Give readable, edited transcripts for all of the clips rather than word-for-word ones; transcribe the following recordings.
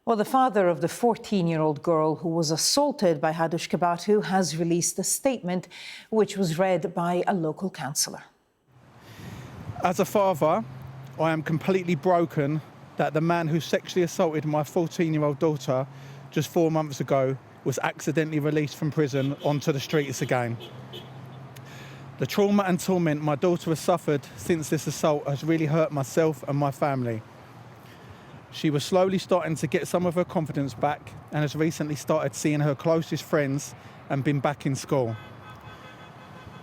Well, the father of the 14-year-old girl who was assaulted by Hadush Kebatu has released a statement which was read by a local councillor. As a father, I am completely broken that the man who sexually assaulted my 14-year-old daughter just 4 months ago was accidentally released from prison onto the streets again. The trauma and torment my daughter has suffered since this assault has really hurt myself and my family. She was slowly starting to get some of her confidence back and has recently started seeing her closest friends and been back in school.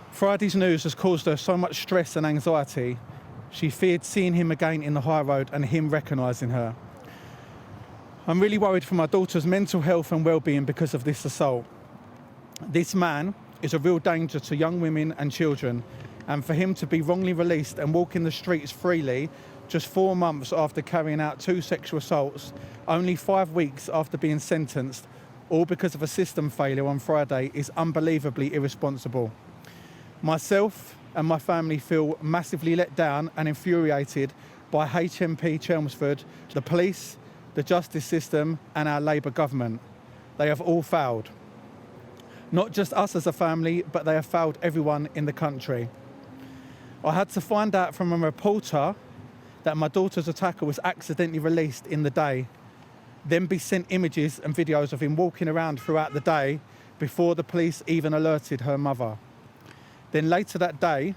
Friday's news has caused her so much stress and anxiety. She feared seeing him again in the high road and him recognising her. I'm really worried for my daughter's mental health and well-being because of this assault. This man is a real danger to young women and children, and for him to be wrongly released and walking the streets freely just 4 months after carrying out 2 sexual assaults, only 5 weeks after being sentenced, all because of a system failure on Friday, is unbelievably irresponsible. Myself and my family feel massively let down and infuriated by HMP Chelmsford, the police, the justice system and our Labour government. They have all failed. Not just us as a family, but they have failed everyone in the country. I had to find out from a reporter that my daughter's attacker was accidentally released in the day, then be sent images and videos of him walking around throughout the day before the police even alerted her mother. Then later that day,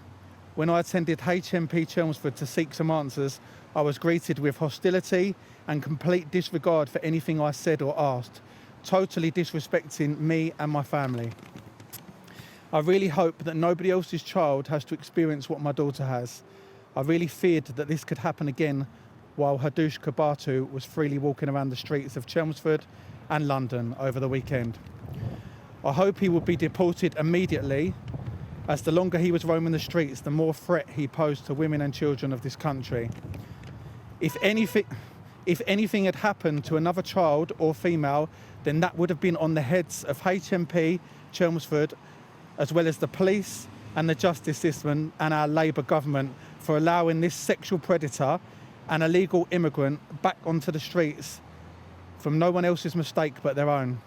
when I attended HMP Chelmsford to seek some answers, I was greeted with hostility and complete disregard for anything I said or asked, totally disrespecting me and my family. I really hope that nobody else's child has to experience what my daughter has. I really feared that this could happen again while Hadush Kebatu was freely walking around the streets of Chelmsford and London over the weekend. I hope he will be deported immediately, as the longer he was roaming the streets, the more threat he posed to women and children of this country. If anything had happened to another child or female, then that would have been on the heads of HMP Chelmsford, as well as the police and the justice system and our Labour government for allowing this sexual predator and illegal immigrant back onto the streets from no one else's mistake but their own.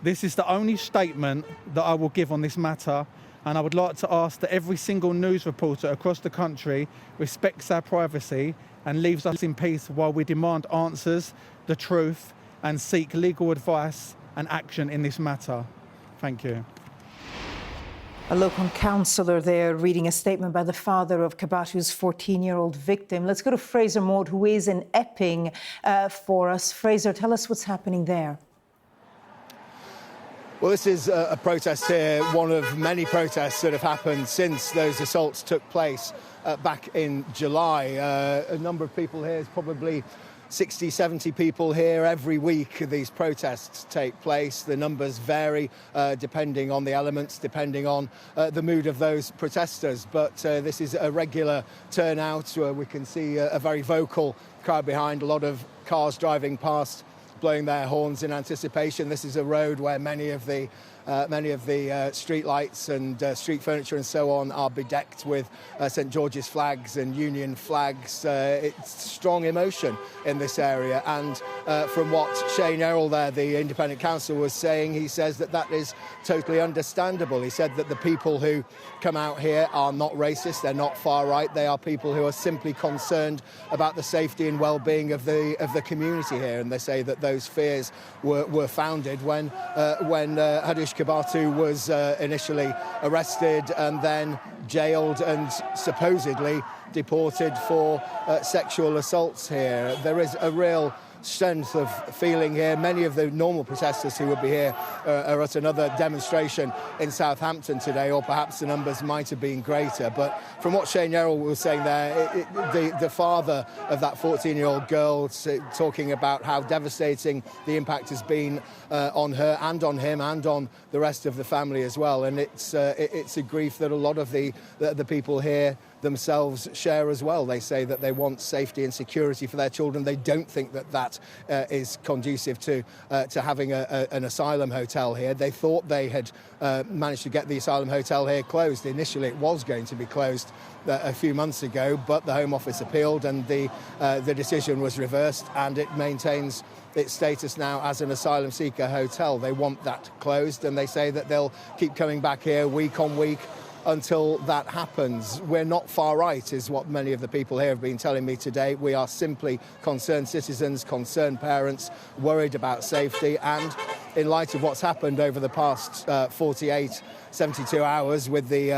This is the only statement that I will give on this matter, and I would like to ask that every single news reporter across the country respects our privacy and leaves us in peace while we demand answers, the truth, and seek legal advice and action in this matter. Thank you. A local councillor there reading a statement by the father of Kebatu's 14-year-old victim. Let's go to Fraser Maud, who is in Epping for us. Fraser, tell us what's happening there. Well, this is a protest here, one of many protests that have happened since those assaults took place back in July. A number of people here, it's probably 60, 70 people here every week. These protests take place. The numbers vary depending on the elements, depending on the mood of those protesters. But this is a regular turnout where we can see a very vocal crowd behind, a lot of cars driving past, blowing their horns in anticipation. This is a road where many of the street lights and street furniture and so on are bedecked with St George's flags and Union flags. It's strong emotion in this area, and from what Shane Yerrell there, the independent councillor, was saying, he says that that is totally understandable. He said that the people who come out here are not racist, they're not far right, they are people who are simply concerned about the safety and well-being of the community here, and they say that those fears were founded when Hadush Kebatu was initially arrested and then jailed and supposedly deported for sexual assaults here. There is a real strength of feeling here. Many of the normal protesters who would be here are at another demonstration in Southampton today, or perhaps the numbers might have been greater. But from what Shane Yerrell was saying there, the father of that 14-year-old girl talking about how devastating the impact has been on her and on him and on the rest of the family as well. And it's a grief that a lot of the people here themselves share as well. They say that they want safety and security for their children. They don't think that that is conducive to having an asylum hotel here. They thought they had managed to get the asylum hotel here closed. Initially, it was going to be closed a few months ago, but the Home Office appealed and the decision was reversed, and it maintains its status now as an asylum seeker hotel. They want that closed, and they say that they'll keep coming back here week on week until that happens. We're not far right, is what many of the people here have been telling me today. We are simply concerned citizens, concerned parents, worried about safety, and in light of what's happened over the past 72 hours with the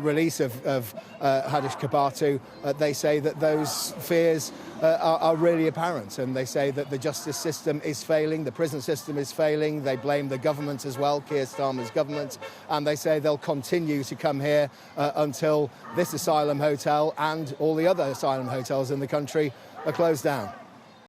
release of Hadush Kebatu, they say that those fears are really apparent, and they say that the justice system is failing, the prison system is failing. They blame the government as well, Keir Starmer's government, and they say they'll continue to come here until this asylum hotel and all the other asylum hotels in the country are closed down.